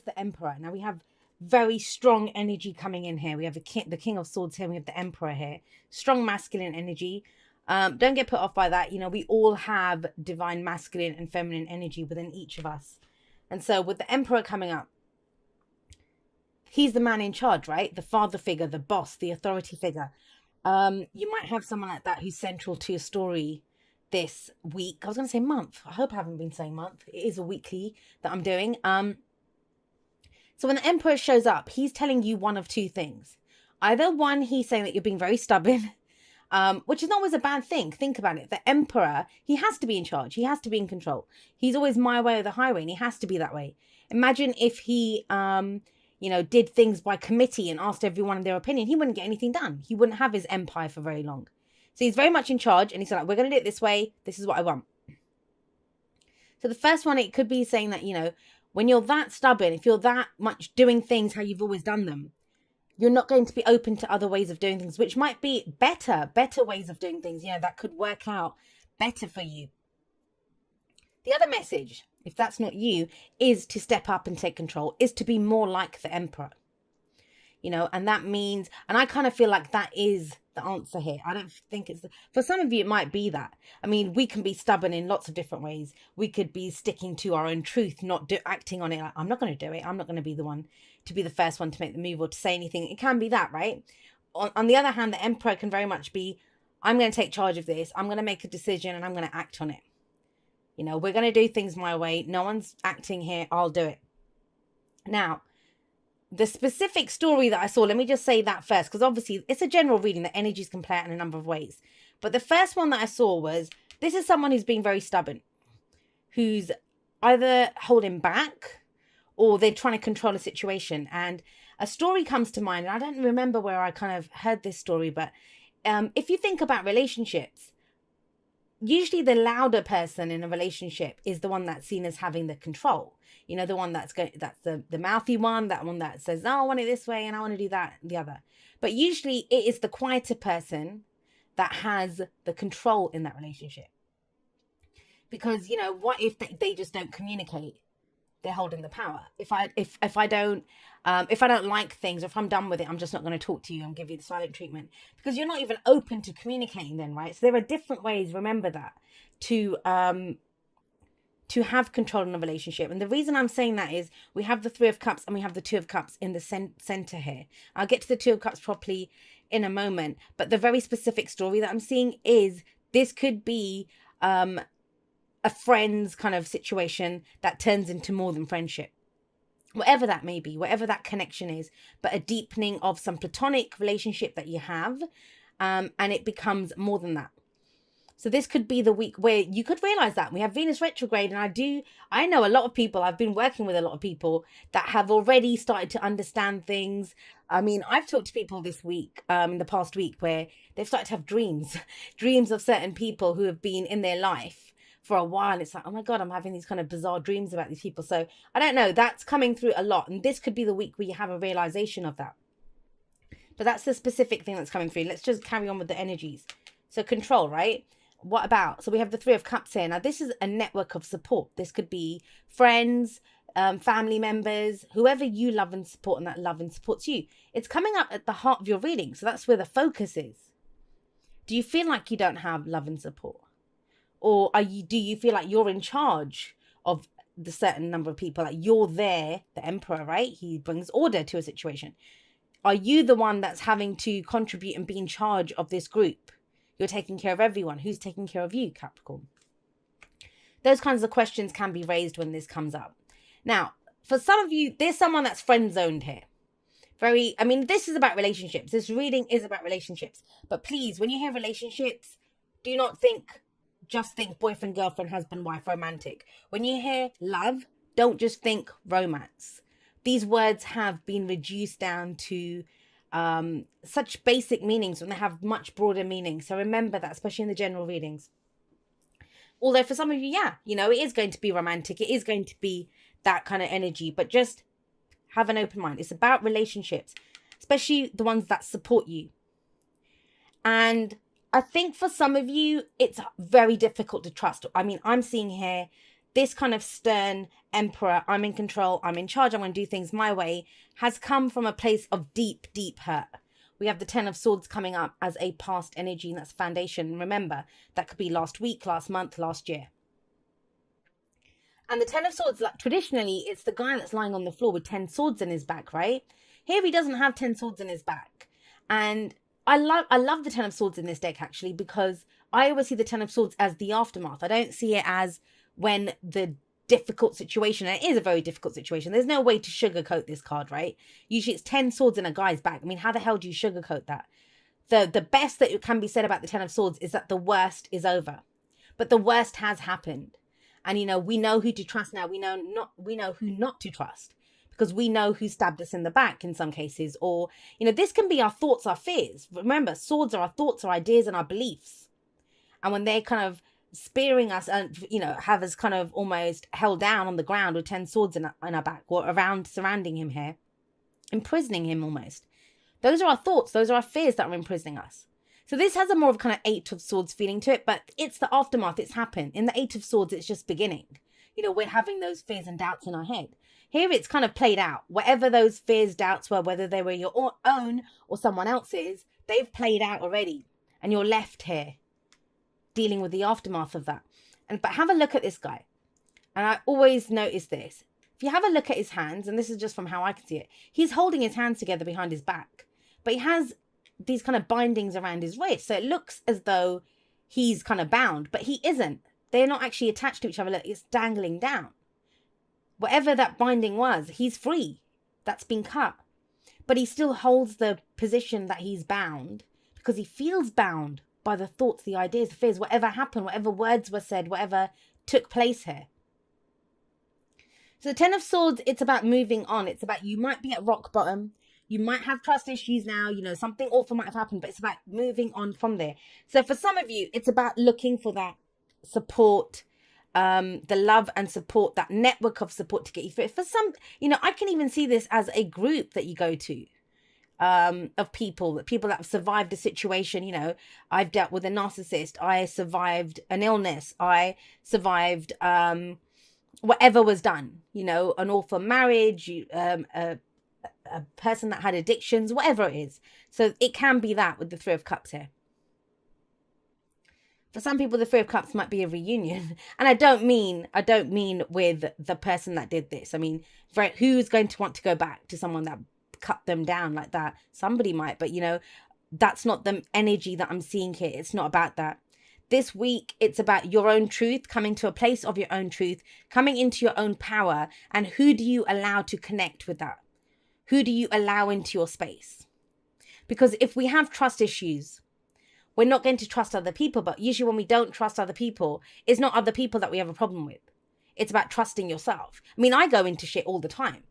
the Emperor. Now we have very strong energy coming in here. We have the King of Swords here. We have the Emperor here. Strong masculine energy. Don't get put off by that. You know, we all have divine masculine and feminine energy within each of us. And so with the Emperor coming up, he's the man in charge, right? The father figure, the boss, the authority figure. You might have someone like that who's central to your story this week. I was going to say month. I hope I haven't been saying month. It is a weekly that I'm doing. So when the Emperor shows up, he's telling you one of two things. Either one, he's saying that you're being very stubborn, which is not always a bad thing. Think about it. The Emperor, he has to be in charge. He has to be in control. He's always my way or the highway, and he has to be that way. Imagine if he, did things by committee and asked everyone their opinion. He wouldn't get anything done. He wouldn't have his empire for very long. So he's very much in charge, and he's like, we're going to do it this way. This is what I want. So the first one, it could be saying that, when you're that stubborn, if you're that much doing things how you've always done them, you're not going to be open to other ways of doing things, which might be better ways of doing things, that could work out better for you. The other message, if that's not you, is to step up and take control, is to be more like the Emperor. And that means, and I kind of feel like that is the answer here. I don't think for some of you, it might be that. I mean, we can be stubborn in lots of different ways. We could be sticking to our own truth, not acting on it. Like, I'm not going to do it. I'm not going to be the one to be the first one to make the move or to say anything. It can be that, right? On the other hand, the Emperor can very much be, I'm going to take charge of this. I'm going to make a decision and I'm going to act on it. We're going to do things my way. No one's acting here. I'll do it. Now, the specific story that I saw, let me just say that first, because obviously it's a general reading that energies can play out in a number of ways. But the first one that I saw was, this is someone who's being very stubborn, who's either holding back or they're trying to control a situation. And a story comes to mind, and I don't remember where I kind of heard this story, but if you think about relationships, usually the louder person in a relationship is the one that's seen as having the control. The one that's the mouthy one, that one that says, oh, I want it this way and I want to do that, the other. But usually it is the quieter person that has the control in that relationship. Because, what if they just don't communicate? They're holding the power. If I don't like things, or if I'm done with it, I'm just not going to talk to you and give you the silent treatment, because you're not even open to communicating then, right? So there are different ways, remember that, to have control in a relationship. And the reason I'm saying that is we have the 3 of Cups and we have the 2 of Cups in the center here. I'll get to the 2 of Cups properly in a moment. But the very specific story that I'm seeing is this could be a friend's kind of situation that turns into more than friendship. Whatever that may be, whatever that connection is, but a deepening of some platonic relationship that you have, and it becomes more than that. So this could be the week where you could realize that. We have Venus retrograde, and I know a lot of people, I've been working with a lot of people that have already started to understand things. I mean, I've talked to people this week, in the past week, where they've started to have dreams of certain people who have been in their life for a while. It's like, oh my God, I'm having these kind of bizarre dreams about these people. So I don't know, that's coming through a lot. And this could be the week where you have a realization of that. But that's the specific thing that's coming through. Let's just carry on with the energies. So control, right? What about? So we have the 3 of Cups here. Now, this is a network of support. This could be friends, family members, whoever you love and support, and that love and supports you. It's coming up at the heart of your reading. So that's where the focus is. Do you feel like you don't have love and support? Or do you feel like you're in charge of the certain number of people? Like you're there, the Emperor, right? He brings order to a situation. Are you the one that's having to contribute and be in charge of this group? You're taking care of everyone. Who's taking care of you, Capricorn? Those kinds of questions can be raised when this comes up. Now, for some of you, there's someone that's friend zoned here. This is about relationships. This reading is about relationships. But please, when you hear relationships, do not just think boyfriend, girlfriend, husband, wife, romantic. When you hear love, don't just think romance. These words have been reduced down to such basic meanings when they have much broader meanings. So remember that, especially in the general readings. Although for some of you, it is going to be romantic. It is going to be that kind of energy, but just have an open mind. It's about relationships, especially the ones that support you. And I think for some of you, it's very difficult to trust. I mean, I'm seeing here this kind of stern emperor, I'm in control, I'm in charge, I'm going to do things my way, has come from a place of deep, deep hurt. We have the Ten of Swords coming up as a past energy, and that's foundation. Remember, that could be last week, last month, last year. And the Ten of Swords, like, traditionally, it's the guy that's lying on the floor with 10 swords in his back, right? Here he doesn't have 10 swords in his back. And I love the Ten of Swords in this deck, actually, because I always see the Ten of Swords as the aftermath. I don't see it as when the difficult situation, and it is a very difficult situation. There's no way to sugarcoat this card, right? Usually it's 10 swords in a guy's back. I mean, how the hell do you sugarcoat that? The best that can be said about the Ten of Swords is that the worst is over. But the worst has happened. And, you know, we know who to trust now. We know who not to trust, because we know who stabbed us in the back in some cases. Or, you know, this can be our thoughts, our fears. Remember, swords are our thoughts, our ideas, and our beliefs. And when they're kind of spearing us and, you know, have us kind of almost held down on the ground with 10 swords in our back, or around, surrounding him here, imprisoning him almost. Those are our thoughts. Those are our fears that are imprisoning us. So this has a more of kind of 8 of Swords feeling to it, but it's the aftermath. It's happened. In the 8 of Swords, it's just beginning. You know, we're having those fears and doubts in our head. Here it's kind of played out. Whatever those fears, doubts were, whether they were your own or someone else's, they've played out already. And you're left here dealing with the aftermath of that. But have a look at this guy. And I always notice this. If you have a look at his hands, and this is just from how I can see it, he's holding his hands together behind his back. But he has these kind of bindings around his wrist. So it looks as though he's kind of bound, but he isn't. They're not actually attached to each other. Look, it's dangling down. Whatever that binding was, he's free. That's been cut. But he still holds the position that he's bound because he feels bound by the thoughts, the ideas, the fears, whatever happened, whatever words were said, whatever took place here. So the Ten of Swords, it's about moving on. It's about, you might be at rock bottom. You might have trust issues now, you know, something awful might have happened, but it's about moving on from there. So for some of you, it's about looking for that support, the love and support, that network of support to get you through. For some, you know, I can even see this as a group that you go to, of people that have survived a situation. You know, I've dealt with a narcissist. I survived an illness. I survived whatever was done, you know, an awful marriage, a person that had addictions, whatever it is. So it can be that with the Three of Cups here. For some people, the Three of Cups might be a reunion. And I don't mean with the person that did this. I mean, who's going to want to go back to someone that cut them down like that? Somebody might, but you know, that's not the energy that I'm seeing here. It's not about that. This week, it's about your own truth, coming to a place of your own truth, coming into your own power. And who do you allow to connect with that? Who do you allow into your space? Because if we have trust issues, we're not going to trust other people. But usually when we don't trust other people, it's not other people that we have a problem with. It's about trusting yourself. I mean, I go into shit all the time.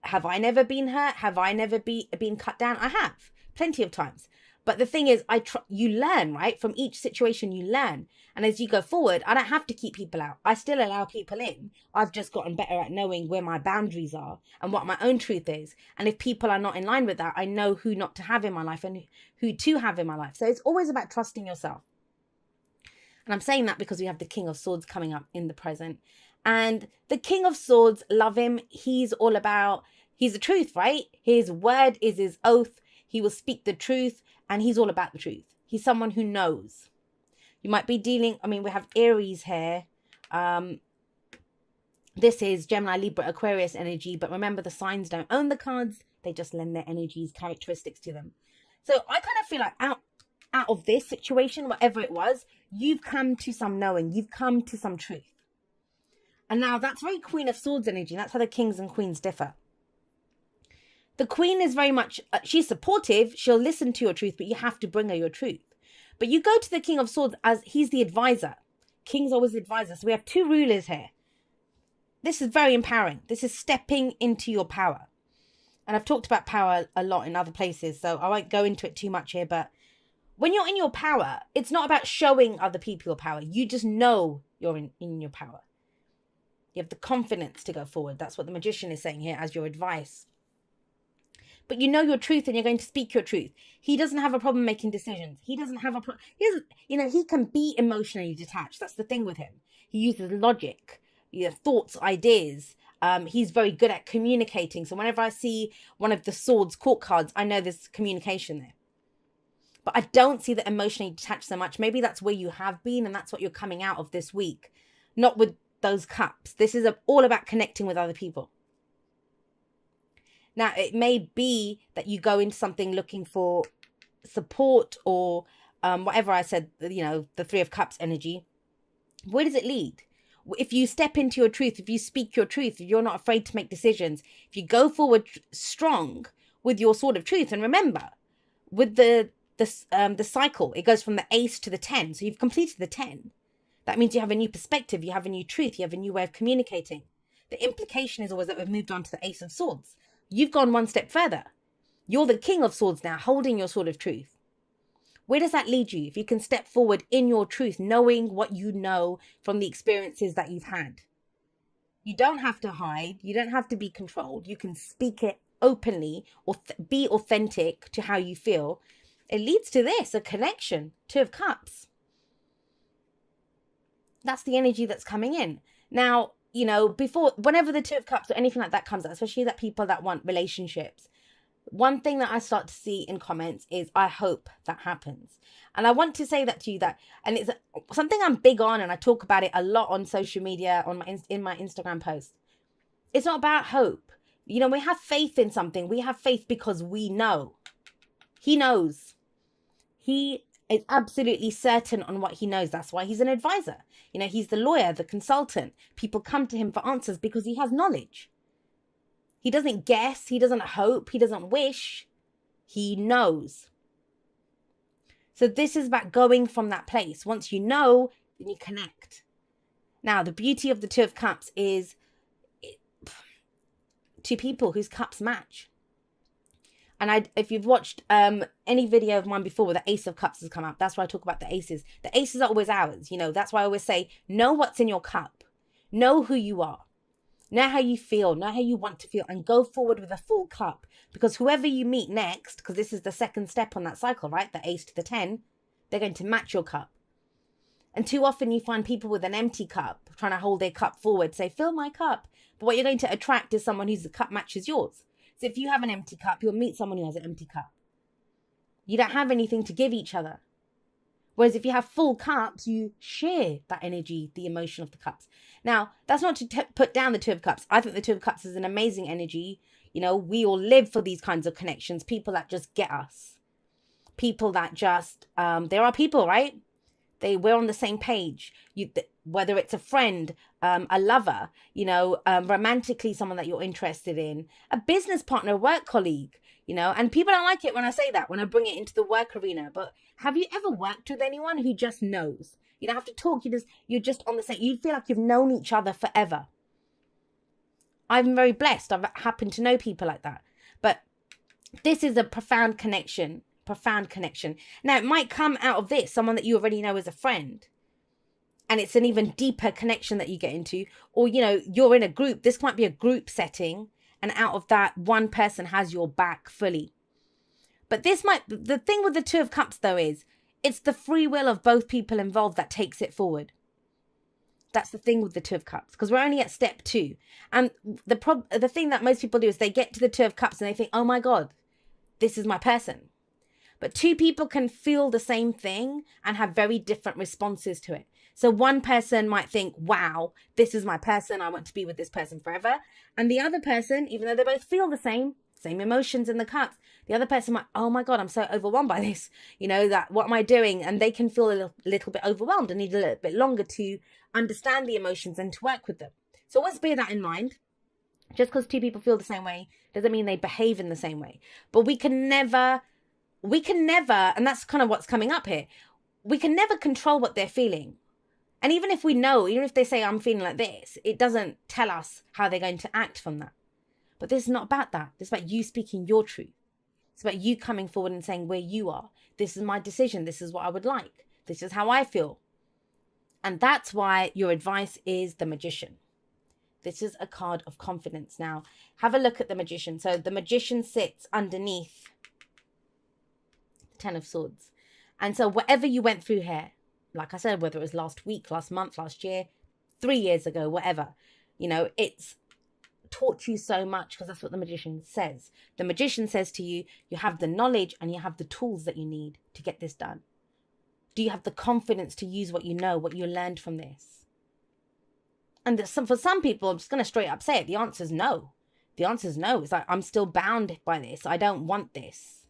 Have I never been hurt? Have I never been cut down? I have, plenty of times. But the thing is, you learn, right? From each situation, you learn. And as you go forward, I don't have to keep people out. I still allow people in. I've just gotten better at knowing where my boundaries are and what my own truth is. And if people are not in line with that, I know who not to have in my life and who to have in my life. So it's always about trusting yourself. And I'm saying that because we have the King of Swords coming up in the present. And the King of Swords, love him. He's all about, he's the truth, right? His word is his oath. He will speak the truth. And he's all about the truth. He's someone who knows. You might be dealing, I mean, we have Aries here. This is Gemini, Libra, Aquarius energy. But remember, the signs don't own the cards. They just lend their energies, characteristics to them. So I kind of feel like out of this situation, whatever it was, you've come to some knowing. You've come to some truth. And now that's very Queen of Swords energy. That's how the kings and queens differ. The Queen is very much, she's supportive. She'll listen to your truth, but you have to bring her your truth. But you go to the King of Swords as he's the advisor. King's always the advisor. So we have two rulers here. This is very empowering. This is stepping into your power. And I've talked about power a lot in other places, so I won't go into it too much here. But when you're in your power, it's not about showing other people your power. You just know you're in your power. You have the confidence to go forward. That's what the Magician is saying here as your advice. But you know your truth and you're going to speak your truth. He doesn't have a problem making decisions. He doesn't have a problem. You know, he can be emotionally detached. That's the thing with him. He uses logic, thoughts, ideas. He's very good at communicating. So whenever I see one of the swords court cards, I know there's communication there. But I don't see the emotionally detached so much. Maybe that's where you have been, and that's what you're coming out of this week. Not with those cups. This is all about connecting with other people. Now, it may be that you go into something looking for support or whatever I said, the Three of Cups energy. Where does it lead? If you step into your truth, if you speak your truth, if you're not afraid to make decisions, if you go forward strong with your sword of truth, and remember, with the cycle, it goes from the ace to the 10. So you've completed the 10. That means you have a new perspective, you have a new truth, you have a new way of communicating. The implication is always that we've moved on to the Ace of Swords. You've gone one step further. You're the King of Swords now, holding your sword of truth. Where does that lead you? If you can step forward in your truth, knowing what you know from the experiences that you've had. You don't have to hide. You don't have to be controlled. You can speak it openly or be authentic to how you feel. It leads to this, a connection. Two of Cups. That's the energy that's coming in. Now, whenever the Two of Cups or anything like that comes out, especially that people that want relationships, one thing that I start to see in comments is, I hope that happens. And I want to say that to you, and it's something I'm big on, and I talk about it a lot on social media, in my Instagram posts. It's not about hope. We have faith in something. We have faith because we know. He knows. He is absolutely certain on what he knows. That's why he's an advisor. He's the lawyer, the consultant. People come to him for answers because he has knowledge. He doesn't guess. He doesn't hope. He doesn't wish. He knows. So this is about going from that place. Once you know, then you connect. Now, the beauty of the Two of Cups is two people whose cups match. And if you've watched any video of mine before where the Ace of Cups has come up, that's why I talk about the aces. The aces are always ours. That's why I always say, know what's in your cup. Know who you are. Know how you feel. Know how you want to feel. And go forward with a full cup. Because whoever you meet next, because this is the second step on that cycle, right? The ace to the 10, they're going to match your cup. And too often you find people with an empty cup trying to hold their cup forward, say, fill my cup. But what you're going to attract is someone whose cup matches yours. So if you have an empty cup, you'll meet someone who has an empty cup. You don't have anything to give each other. Whereas if you have full cups, you share that energy, the emotion of the cups. Now, that's not to put down the Two of Cups. I think the Two of Cups is an amazing energy. We all live for these kinds of connections. People that just get us. People that just, there are people, right? We're on the same page. Whether it's a friend, a lover, romantically someone that you're interested in, a business partner, a work colleague, and people don't like it when I say that, when I bring it into the work arena. But have you ever worked with anyone who just knows? You don't have to talk. You're just on the same. You feel like you've known each other forever. I'm very blessed. I've happened to know people like that. But this is a profound connection. Now, it might come out of this, someone that you already know as a friend. And it's an even deeper connection that you get into. Or, you're in a group. This might be a group setting. And out of that, one person has your back fully. But the thing with the Two of Cups, though, is it's the free will of both people involved that takes it forward. That's the thing with the Two of Cups, because we're only at step 2. And the thing that most people do is they get to the Two of Cups and they think, oh my God, this is my person. But two people can feel the same thing and have very different responses to it. So one person might think, wow, this is my person. I want to be with this person forever. And the other person, even though they both feel the same emotions in the cups, the other person might, oh my God, I'm so overwhelmed by this. What am I doing? And they can feel a little bit overwhelmed and need a little bit longer to understand the emotions and to work with them. So always bear that in mind. Just because two people feel the same way doesn't mean they behave in the same way. But we can never, and that's kind of what's coming up here, we can never control what they're feeling. And even if we know, even if they say, I'm feeling like this, it doesn't tell us how they're going to act from that. But this is not about that. This is about you speaking your truth. It's about you coming forward and saying where you are. This is my decision. This is what I would like. This is how I feel. And that's why your advice is the Magician. This is a card of confidence. Now, have a look at the Magician. So the Magician sits underneath the Ten of Swords. And so whatever you went through here, like I said, whether it was last week, last month, last year, 3 years ago, whatever. You know, it's taught you so much, because that's what the magician says. The magician says to you, you have the knowledge and you have the tools that you need to get this done. Do you have the confidence to use what you know, what you learned from this? And for some people, I'm just going to straight up say it. The answer is no. The answer is no. It's like, I'm still bound by this. I don't want this.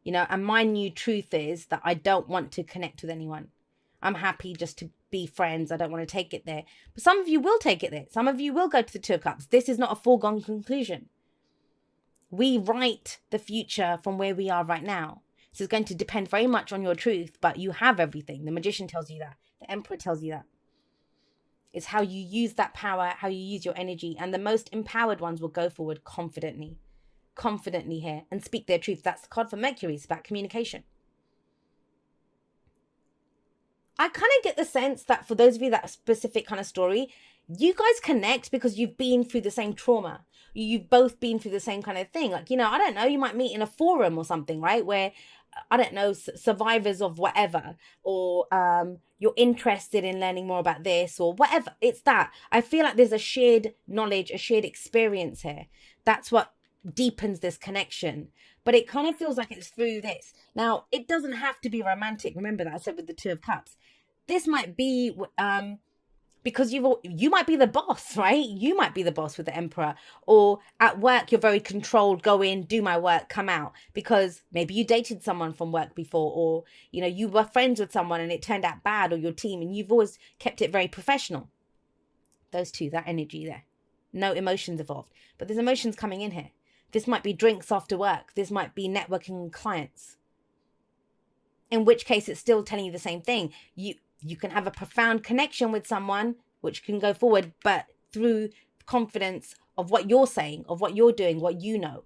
You know, and my new truth is that I don't want to connect with anyone. I'm happy just to be friends. I don't want to take it there. But some of you will take it there. Some of you will go to the Two of Cups. This is not a foregone conclusion. We write the future from where we are right now. So it's going to depend very much on your truth, but you have everything. The magician tells you that. The emperor tells you that. It's how you use that power, how you use your energy. And the most empowered ones will go forward confidently here and speak their truth. That's the card for Mercury. It's about communication. I kind of get the sense that for those of you that specific kind of story, you guys connect because you've been through the same trauma. You've both been through the same kind of thing. Like, you know, I don't know, you might meet in a forum or something, right? Where, I don't know, survivors of whatever, or you're interested in learning more about this or whatever. It's that. I feel like there's a shared knowledge, a shared experience here. That's what deepens this connection. But it kind of feels like it's through this. Now, it doesn't have to be romantic. Remember that I said with the Two of Cups. This might be because you might be the boss, right? You might be the boss with the Emperor. Or at work, you're very controlled. Go in, do my work, come out. Because maybe you dated someone from work before, or, you know, you were friends with someone and it turned out bad, or your team, and you've always kept it very professional. Those two, that energy there. No emotions involved. But there's emotions coming in here. This might be drinks after work. This might be networking with clients. In which case, it's still telling you the same thing. You can have a profound connection with someone, which can go forward, but through confidence of what you're saying, of what you're doing, what you know.